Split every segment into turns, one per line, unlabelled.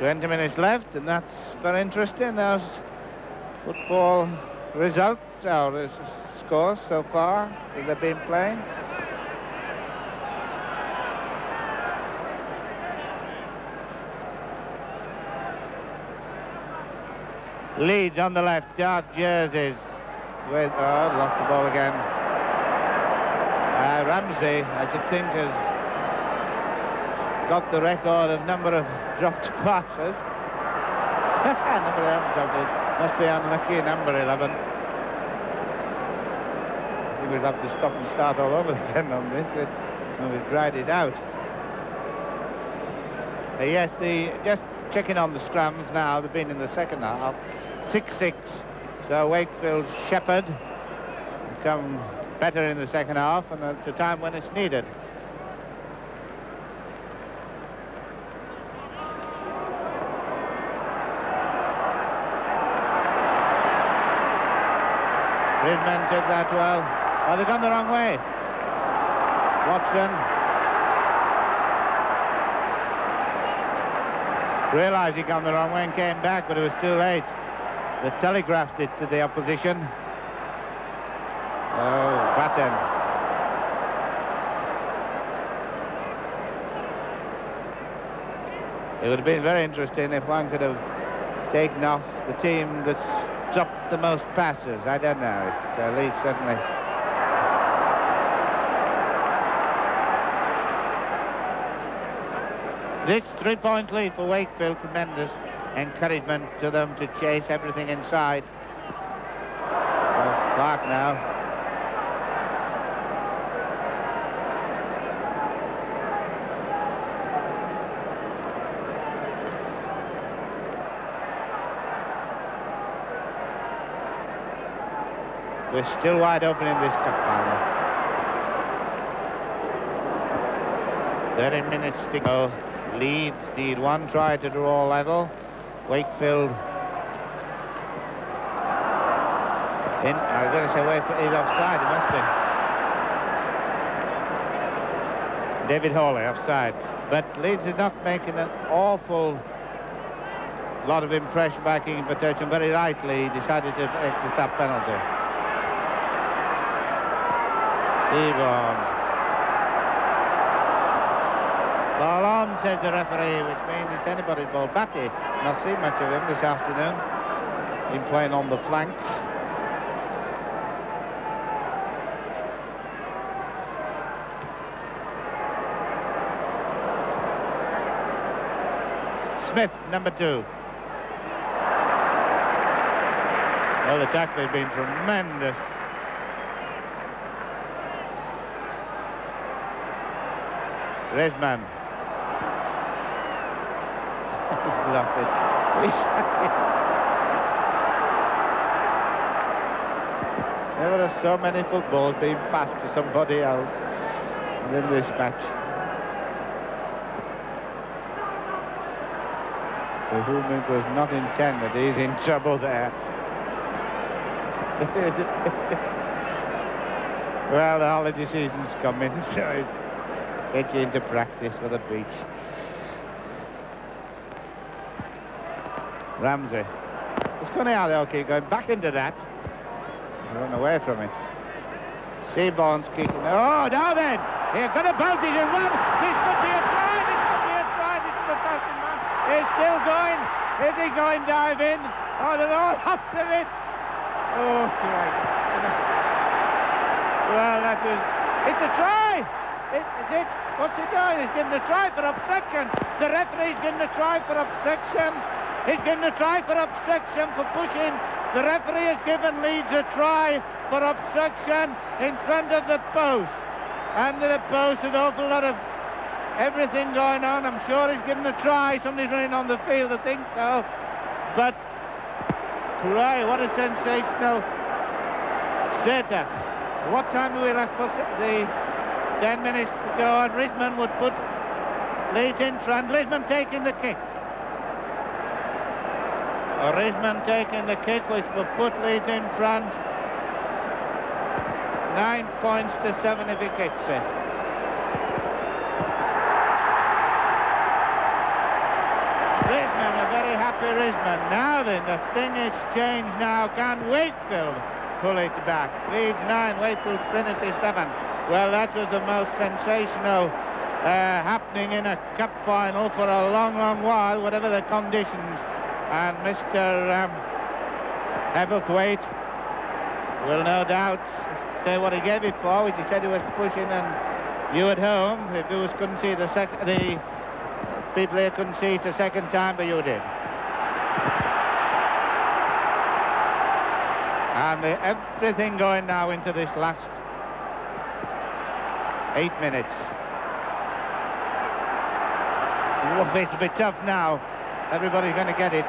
20 minutes left, and that's very interesting. Those football results, or scores so far that they've been playing. Leeds on the left, dark jerseys. With lost the ball again. Ramsey, I should think, has got the record of number of dropped passes. Number 11 dropped it. Must be unlucky, number 11. I think we'll have to stop and start all over again on this. We've dried it out. Yes, just checking on the scrums now. They've been in the second half. 6-6. So Wakefield's shepherd become better in the second half, and at a time when it's needed. Brisbane took that well. Oh, they've gone the wrong way. Watson realised he'd gone the wrong way and came back, but it was too late. They telegraphed it to the opposition. Oh, Batten. It would have been very interesting if one could have taken off the team that's dropped the most passes. I don't know. It's Leeds, certainly. This 3-point lead for Wakefield, tremendous encouragement to them to chase everything inside. Clark now. We're still wide open in this cup final. 30 minutes to go. Leeds need one try to draw level. Wakefield in. I was going to say Wakefield is offside. It must be. David Hawley offside. But Leeds is not making an awful lot of impression by kicking for touch, and very rightly decided to take the top penalty. Seaborn. Ball on, says the referee, which means it's anybody's ball. Batty, not seen much of him this afternoon. Been playing on the flanks. Smith, number 2. Well, the tackle has been tremendous. Resman. He's blocked it. There are so many footballs being passed to somebody else in this match. For whom it was not intended, he's in trouble there. Well, the holiday season's coming, so it's get you into practice for the beach. Ramsey. It's funny how they'll keep going back into that. Run away from it. Seaborn's kicking. Oh, now then! Here, got a bounty in one. This could be a try. This could be a try. This is the passing man. He's still going. Is he going diving? Oh, they're all after it. Oh, right. Well, that was... It's a try! Is it? What's he doing? He's given a try for obstruction. The referee's given a try for obstruction. He's given a try for obstruction for pushing. The referee has given Leeds a try for obstruction in front of the post. Under the post, an awful lot of everything going on. I'm sure he's given a try. Somebody's running on the field, I think so. But, try, what a sensational setup. What time are we left for the 10 minutes to go? And Risman would put Leeds in front. Risman taking the kick. Risman taking the kick, which will put Leeds in front. 9 points to 7 if he kicks it. Risman, a very happy Risman. Now then, the thing is changed now. Can Wakefield pull it back? Leeds 9, Wakefield Trinity 7. Well, that was the most sensational happening in a cup final for a long, long while, whatever the conditions. And Mr. Hebblethwaite will no doubt say what he gave it for, which he said he was pushing, and you at home, if you couldn't see the people here couldn't see it a second time, but you did. And everything going now into this last 8 minutes. Oh, it'll be tough now. Everybody's going to get it.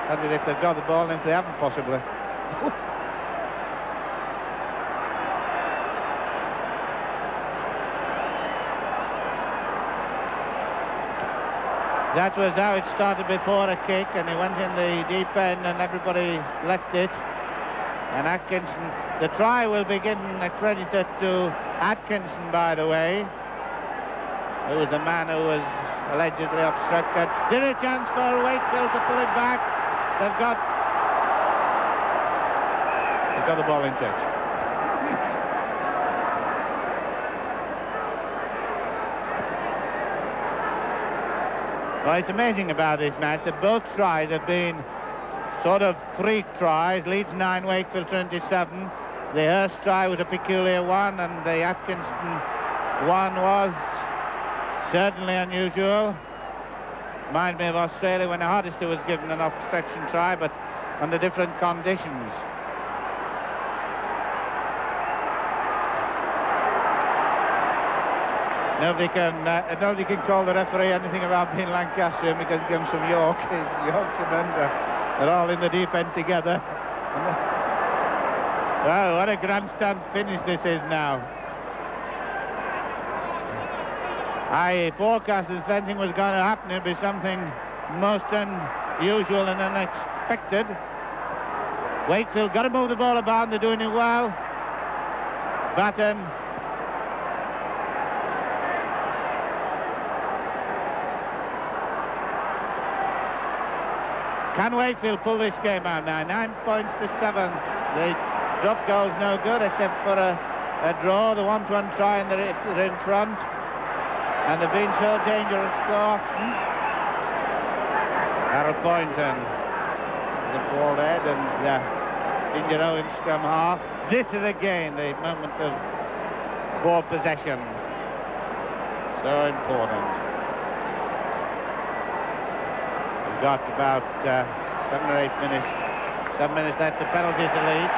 That's if they've got the ball, and if they haven't, possibly. That was how it started before a kick, and he went in the deep end and everybody left it. And Atkinson, the try will be given accredited to Atkinson, by the way, who was the man who was allegedly obstructed. There's a chance for Wakefield to pull it back. They've got the ball in touch. Well, it's amazing about this match that both tries have been sort of freak tries. Leeds 9, Wakefield 27. The Hurst try was a peculiar one, and the Atkinson one was certainly unusual. Reminds me of Australia when the Hardister was given an obstruction try, but under different conditions. Nobody can call the referee anything about being Lancastrian because he comes from York. He's Yorkshiremen. They're all in the deep end together. Well, what a grandstand finish this is now. I forecasted if anything was going to happen, it'd be something most unusual and unexpected. Wakefield got to move the ball about, they're doing it well. Batten. Can Wakefield pull this game out now? 9 points to 7. The drop goal's no good except for a draw. The 1-1 try and they're in front. And they've been so dangerous so often. Harold Poynton, the bald head, and Ginger Owen scrum half. This is again the moment of ball possession. So important. We've got about 7 or 8 minutes. 7 minutes left. The penalty to Leeds.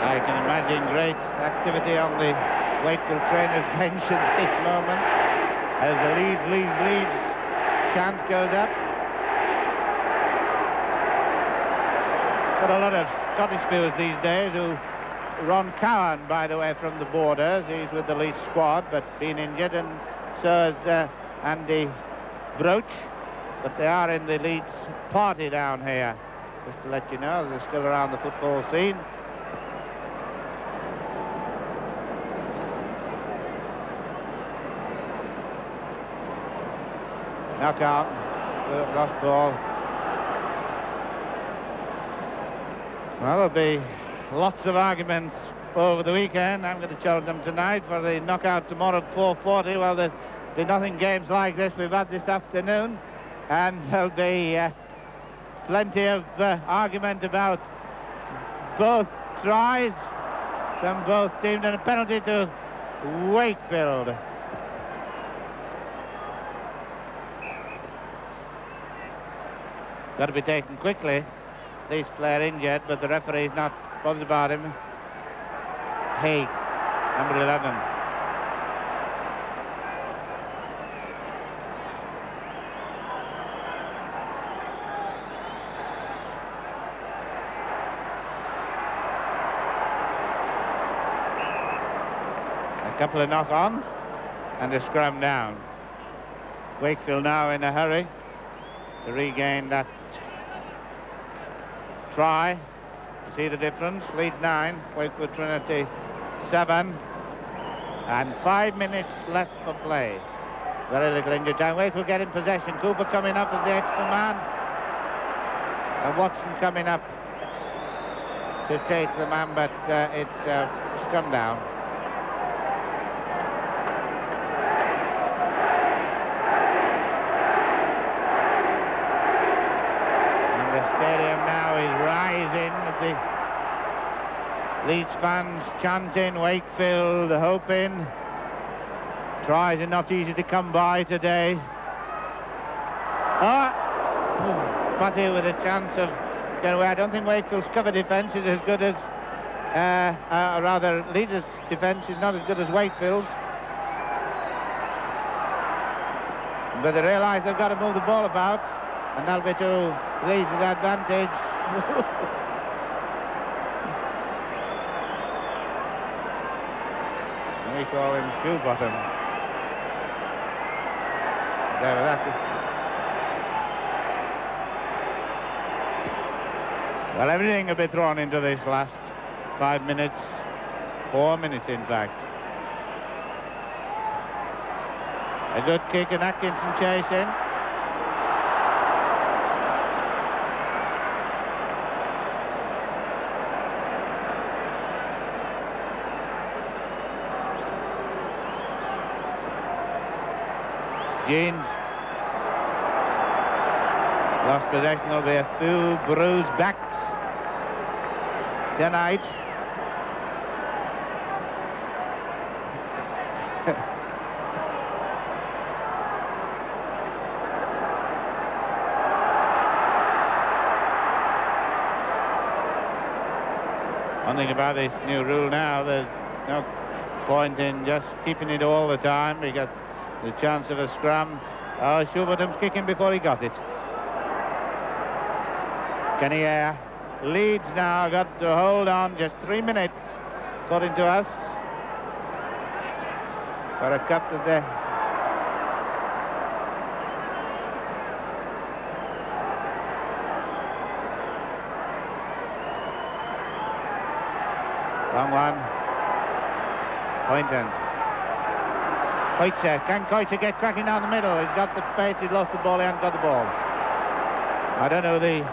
I can imagine great activity on the Wakefield trainers' bench at this moment as the Leeds chant goes up. Got a lot of Scottish viewers these days who. Ron Cowan, by the way, from the Borders. He's with the Leeds squad, but been injured, and so is Andy Broach. But they are in the Leeds party down here. Just to let you know, they're still around the football scene. Knockout, lost ball. Well, there'll be lots of arguments over the weekend. I'm going to challenge them tonight for the knockout tomorrow at 4:40. Well, there'll be nothing games like this we've had this afternoon, and there'll be plenty of argument about both tries from both teams, and a penalty to Wakefield. Got to be taken quickly. This player injured, but the referee's not bothered about him. Haig, number 11. A couple of knock-ons and a scrum down. Wakefield now in a hurry to regain that try. You see the difference? Leeds 9, Wakefield Trinity 7 and 5 minutes left for play. Very little injury time. Wakefield get in possession. Cooper coming up as the extra man, and Watson coming up to take the man, but it's scrum down. And the stadium now is rising with the Leeds fans chanting, Wakefield hoping. Tries are not easy to come by today. Putty with a chance of getting away. I don't think Wakefield's cover defence is as good as, rather Leeds' defence is not as good as Wakefield's. But they realise they've got to move the ball about, and that'll be to Leeds' advantage. We call him shoe bottom. There, that is. Well, everything will be thrown into this last 5 minutes, 4 minutes in fact. A good kick and Atkinson chasing. Jeans lost possession. There'll be a few bruised backs tonight. One thing about this new rule now, there's no point in just keeping it all the time, because the chance of a scrum. Oh, Schubertum's kicking before he got it. Kenny Ayer leads now, got to hold on, just 3 minutes, according to us, for a cup to the... Wrong one. Poynton. Koitzer, can Koitzer get cracking down the middle? He's got the pace, he's lost the ball, he hasn't got the ball. I don't know the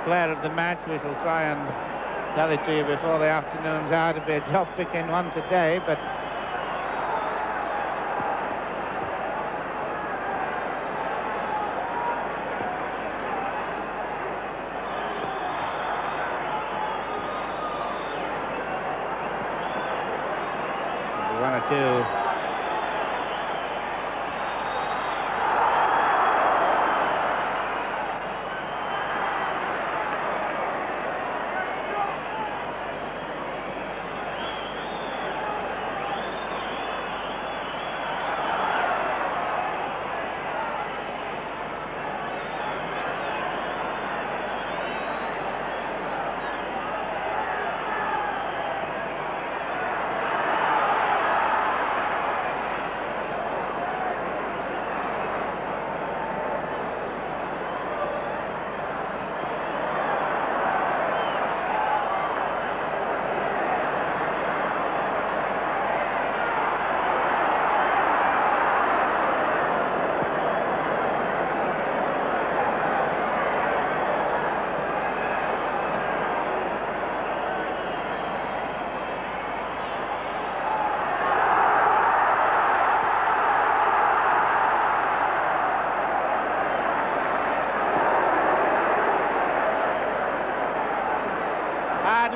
player of the match. We shall try and tell it to you before the afternoon's out. It'll be a job picking one today, but one or two.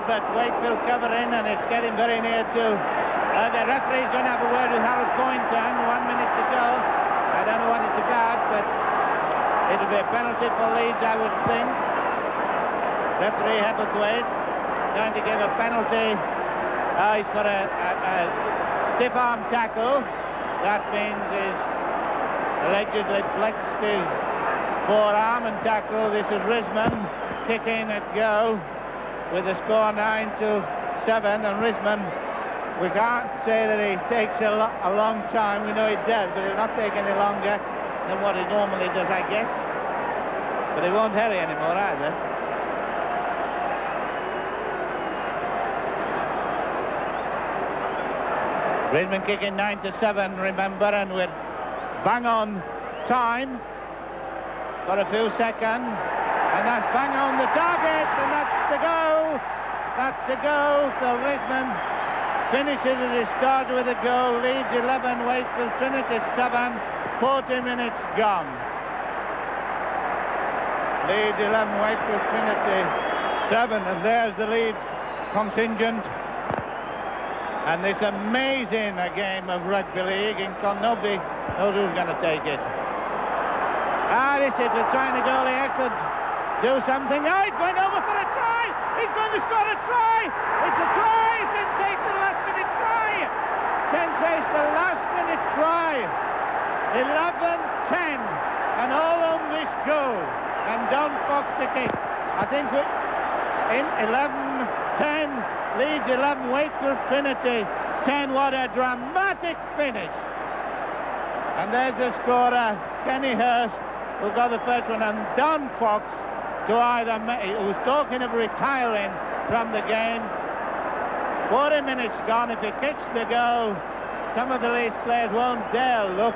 But Wakefield covering, and it's getting very near to the referee's going to have a word with Harold Poynton. 1 minute to go. I don't know what it's about, but it'll be a penalty for Leeds, I would think. Referee Heberthwaite going to give a penalty. It's for a stiff arm tackle. That means he's allegedly flexed his forearm and tackle. This is Risman kicking at goal, with the score 9-7, and Risman, we can't say that he takes a long time. We know he does, but he'll not take any longer than what he normally does, I guess. But he won't hurry anymore either. Brisbane kicking 9-7, remember, and we're bang on time for a few seconds, and that's bang on the target, and that's the go. That's the goal. So Brisbane finishes as it started with a goal. Leeds 11, Wakefield Trinity 7, 40 minutes gone. Leeds 11, Wakefield Trinity 7, and there's the Leeds contingent. And this amazing game of rugby league, and nobody knows who's going to take it. This is the trying to goalie could do something. Now he's going over for a try. He's going to score a try. It's a try. Sensational last-minute try. Sensational last-minute try. 11-10, and all on this goal. And Don Fox to kick. I think in 11-10. Leeds 11, Wakefield Trinity 10. What a dramatic finish. And there's the scorer, Kenny Hurst, who got the first one, and Don Fox, who's talking of retiring from the game. 40 minutes gone. If he kicks the goal, some of the Leeds players won't dare look.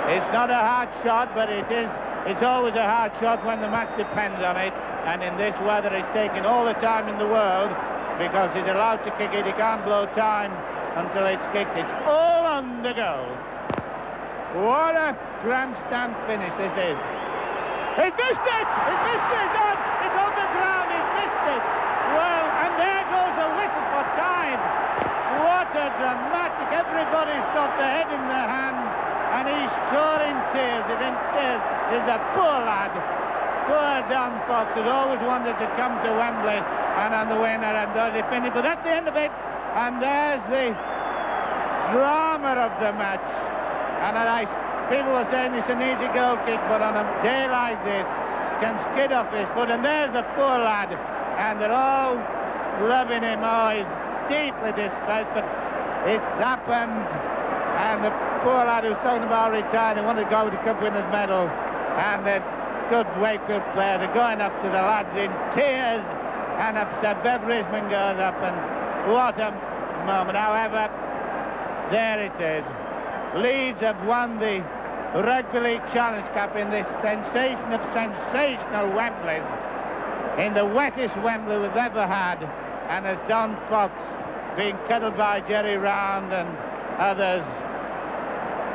It's not a hard shot, but it's always a hard shot when the match depends on it. And in this weather, he's taking all the time in the world because he's allowed to kick it. He can't blow time until it's kicked. It's all on the go. What a grandstand finish this is. He's missed it! He's missed it! It's on the ground. He's missed it. Well, and there goes the whistle for time. What a dramatic... Everybody's got their head in their hands. And he's sure in tears. He's in tears. He's a poor lad. Poor Don Fox, who's always wanted to come to Wembley and on the winner, and does he finish. But that's the end of it. And there's the drama of the match. And people were saying it's an easy goal kick, but on a day like this, can skid off his foot. And there's the poor lad. And they're all loving him. Oh, he's deeply distressed, but it's happened. And the poor lad who's talking about retiring, he wanted to go with the Cup Winners' Medal, and the good Wakefield player, they're going up to the lads in tears, and Bev Risman goes up, and what a moment. However, there it is. Leeds have won the Rugby League Challenge Cup in this sensation of sensational Wembleys, in the wettest Wembley we've ever had, and as Don Fox being cuddled by Jerry Round and others,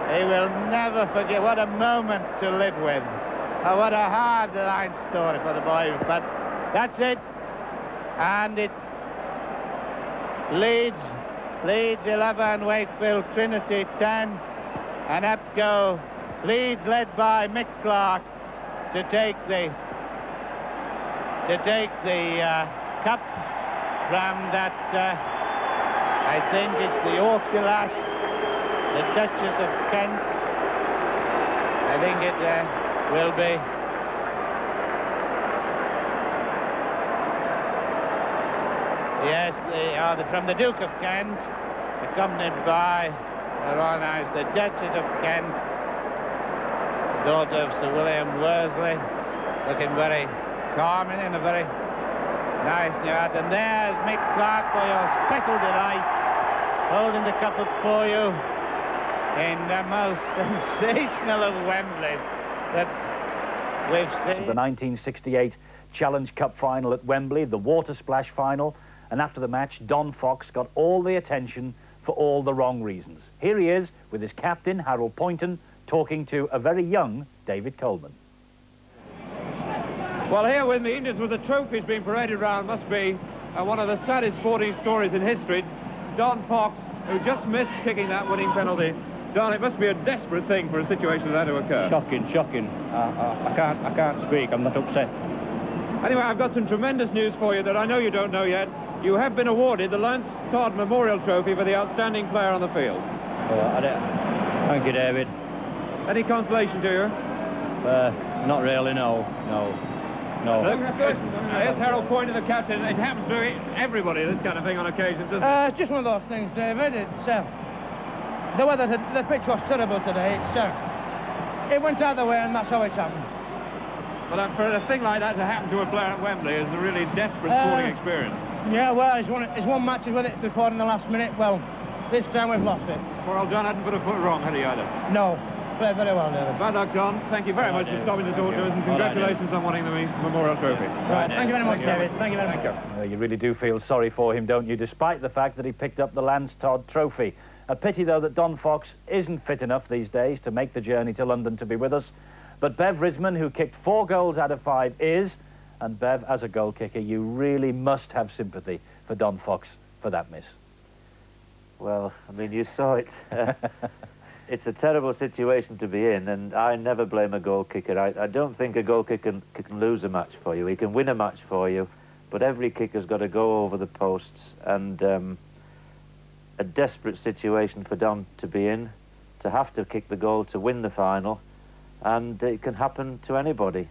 he will never forget. What a moment to live with. Oh, what a hard-line story for the boy. But that's it. And it Leeds 11, Wakefield Trinity 10. And up go Leeds, led by Mick Clark, to take the cup from that. I think it's the Yorkshire lass, the Duchess of Kent. I think it will be. Yes, they are from the Duke of Kent, accompanied by her Honour the Duchess of Kent, daughter of Sir William Worsley, looking very charming in a very nice new hat. And there's Mick Clark for your special delight, holding the cup up for you in the most sensational of Wembley that we've seen.
The 1968 Challenge Cup final at Wembley, the water splash final, and after the match, Don Fox got all the attention for all the wrong reasons. Here he is with his captain, Harold Poynton, talking to a very young David Coleman.
Well, here with me, just with the trophies being paraded around, must be one of the saddest sporting stories in history. Don Fox, who just missed kicking that winning penalty. Don, it must be a desperate thing for a situation like that to occur.
Shocking, shocking. I can't speak. I'm not upset.
Anyway, I've got some tremendous news for you that I know you don't know yet. You have been awarded the Lance Todd Memorial Trophy for the outstanding player on the field.
Thank you, David.
Any consolation to you?
Not really, no.
Look, here's Harold Poynton, the captain. It happens to everybody, this kind of thing on occasion, doesn't it?
It's just one of those things, David. It's the weather, the pitch was terrible today. It went out the way, and that's how it happened.
But for a thing like that to happen to a player at Wembley is a really desperate sporting experience.
Yeah, well, he's won matches with it before in the last minute. Well, this time we've lost it.
Poor old Don hadn't put a foot wrong, had he, either?
No. Played very well, David.
Bad luck, Don. Thank you very much for stopping to talk to us, and congratulations on winning the Memorial Trophy.
Right, thank you very much, David. Thank you very much.
You really do feel sorry for him, don't you, despite the fact that he picked up the Lance Todd Trophy. A pity, though, that Don Fox isn't fit enough these days to make the journey to London to be with us. But Bev Risman, who kicked 4 goals out of 5, is, and Bev, as a goal kicker, you really must have sympathy for Don Fox for that miss.
Well, I mean, you saw it. It's a terrible situation to be in, and I never blame a goal kicker. I don't think a goal kicker can lose a match for you. He can win a match for you, but every kicker's got to go over the posts, and a desperate situation for Don to be in, to have to kick the goal to win the final, and it can happen to anybody.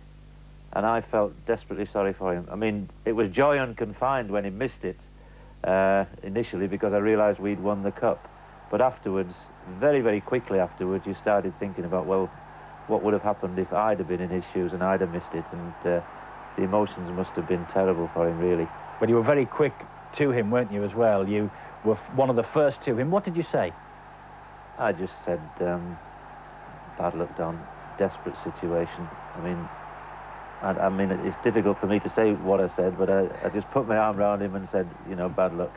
And I felt desperately sorry for him. I mean, it was joy unconfined when he missed it initially, because I realised we'd won the cup. But afterwards, very, very quickly afterwards, you started thinking about, well, what would have happened if I'd have been in his shoes and I'd have missed it? And the emotions must have been terrible for him, really.
But you were very quick to him, weren't you, as well? You were one of the first to him. What did you say?
I just said, bad luck, Don. Desperate situation. I mean, it's difficult for me to say what I said, but I just put my arm around him and said, you know, bad luck.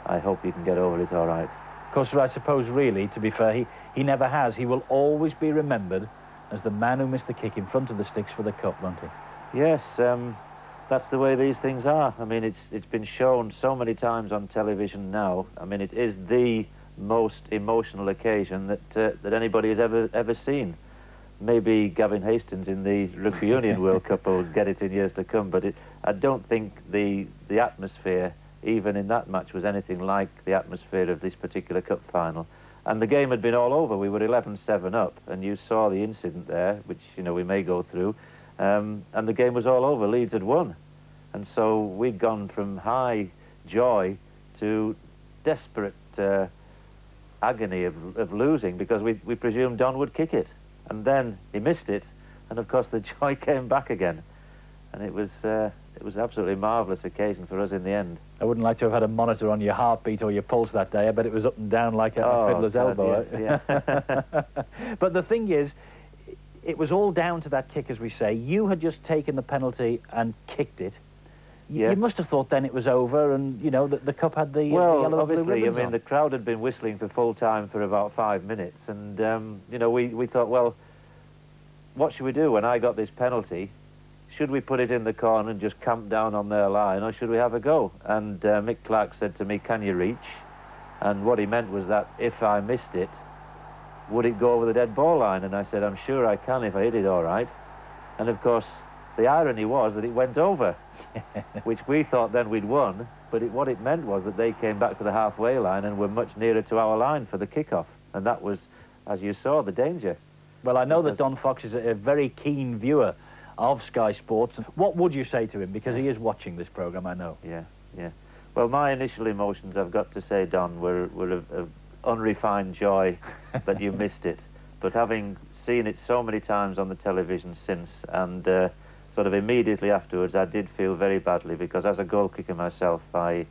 I hope you can get over it all right.
Of course, I suppose, really, to be fair, he never has. He will always be remembered as the man who missed the kick in front of the sticks for the cup, won't he?
Yes, that's the way these things are. I mean, it's been shown so many times on television now. I mean, it is the most emotional occasion that anybody has ever seen. Maybe Gavin Hastings in the Rugby Union World Cup will get it in years to come, but I don't think the atmosphere, even in that match, was anything like the atmosphere of this particular cup final. And the game had been all over. We were 11-7 up, and you saw the incident there, which, you know, we may go through, and the game was all over. Leeds had won. And so we'd gone from high joy to desperate agony of losing, because we presumed Don would kick it. And then he missed it, and of course the joy came back again. And it was an absolutely marvellous occasion for us in the end.
I wouldn't like to have had a monitor on your heartbeat or your pulse that day. I bet it was up and down like a fiddler's elbow.
Yes, yeah.
But the thing is, it was all down to that kick, as we say. You had just taken the penalty and kicked it.
Yeah.
You must have thought then it was over, and, you know, the cup had the
well,
yellow and blue
obviously,
ribbons
I mean,
on.
the crowd had been whistling for full time for about 5 minutes, and, you know, we thought, well, what should we do when I got this penalty? Should we put it in the corner and just camp down on their line, or should we have a go? And Mick Clark said to me, can you reach? And what he meant was that if I missed it, would it go over the dead ball line? And I said, I'm sure I can if I hit it all right. And of course, the irony was that it went over, which we thought then we'd won, but what it meant was that they came back to the halfway line and were much nearer to our line for the kick-off. And that was, as you saw, the danger.
Well, I know that Don Fox is a very keen viewer of Sky Sports. What would you say to him? Because he is watching this programme, I know.
Yeah, yeah. Well, my initial emotions, I've got to say, Don, were of unrefined joy that you missed it. But having seen it so many times on the television since, and sort of immediately afterwards, I did feel very badly, because as a goal kicker myself, I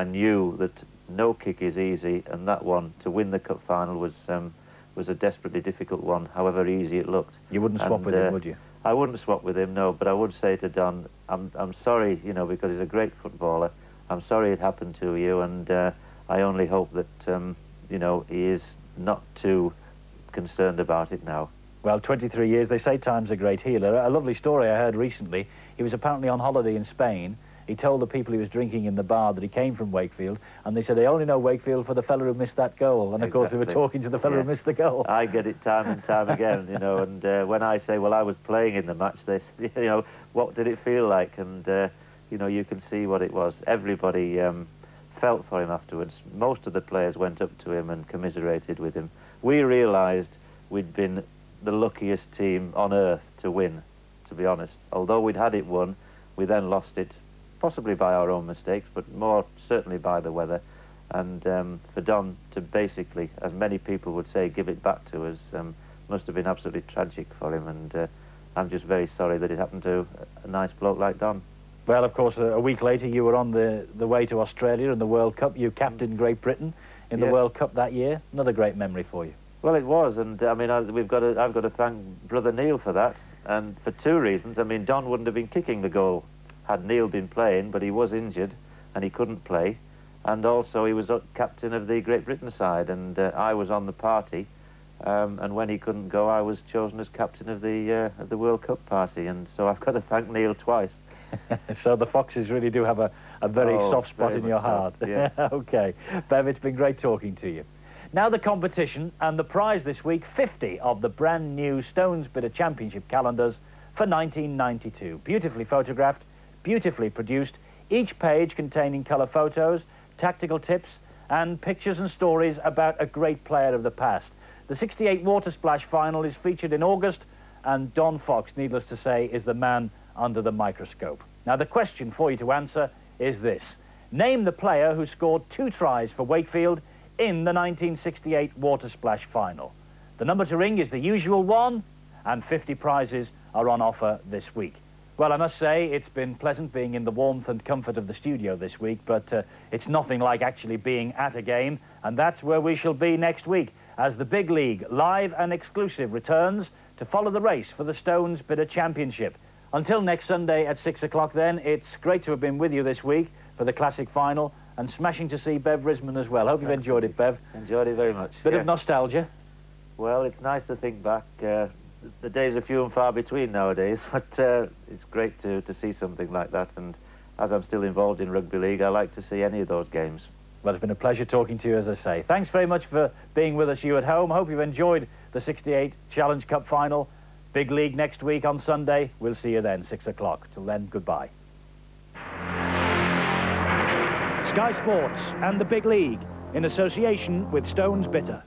knew that no kick is easy, and that one, to win the cup final, was a desperately difficult one, however easy it looked. You wouldn't swap with him, would you? I wouldn't swap with him, no, but I would say to Don, I'm sorry, you know, because he's a great footballer. I'm sorry it happened to you, and I only hope that, you know, he is not too concerned about it now.
Well, 23 years, they say time's a great healer. A lovely story I heard recently. He was apparently on holiday in Spain. He told the people he was drinking in the bar that he came from Wakefield, and they said they only know Wakefield for the fella who missed that goal. And of course they were talking to the fella who missed the goal.
I get it time and time again, you know, and when I say, well, I was playing in the match, they say, you know, what did it feel like? And, you know, you can see what it was. Everybody felt for him afterwards. Most of the players went up to him and commiserated with him. We realised we'd been the luckiest team on earth to win, to be honest. Although we'd had it won, we then lost it, possibly by our own mistakes, but more certainly by the weather. And for Don to basically, as many people would say, give it back to us, must have been absolutely tragic for him. And I'm just very sorry that it happened to a nice bloke like Don.
Well, of course, a week later you were on the way to Australia in the World Cup. You captained Great Britain in the World Cup that year. Another great memory for you.
Well, it was, and I mean, I've got to thank brother Neil for that, and for two reasons. I mean, Don wouldn't have been kicking the goal had Neil been playing, but he was injured and he couldn't play, and also he was captain of the Great Britain side, and I was on the party, and when he couldn't go, I was chosen as captain of the World Cup party, and so I've got to thank Neil twice.
So the Foxes really do have a very soft spot in your heart.
So, yeah.
OK. Bev, it's been great talking to you. Now the competition and the prize this week, 50 of the brand new Stones Bitter Championship calendars for 1992. Beautifully photographed, beautifully produced, each page containing colour photos, tactical tips and pictures and stories about a great player of the past. The '68 Water Splash final is featured in August, and Don Fox, needless to say, is the man under the microscope. Now the question for you to answer is this. Name the player who scored 2 tries for Wakefield in the 1968 Water Splash final. The number to ring is the usual one, and 50 prizes are on offer this week. Well, I must say it's been pleasant being in the warmth and comfort of the studio this week, but it's nothing like actually being at a game, and that's where we shall be next week as the Big League, live and exclusive, returns to follow the race for the Stones Bitter Championship. Until next Sunday at 6 o'clock then, it's great to have been with you this week for the Classic Final, and smashing to see Bev Risman as well. Hope you've enjoyed it, Bev.
Enjoyed it very much.
Bit of nostalgia.
Well, it's nice to think back. The days are few and far between nowadays, but it's great to see something like that, and as I'm still involved in rugby league, I like to see any of those games.
Well, it's been a pleasure talking to you, as I say. Thanks very much for being with us, you at home. Hope you've enjoyed the '68 Challenge Cup final. Big League next week on Sunday. We'll see you then, 6 o'clock. Till then, goodbye. Sky Sports and the Big League, in association with Stones Bitter.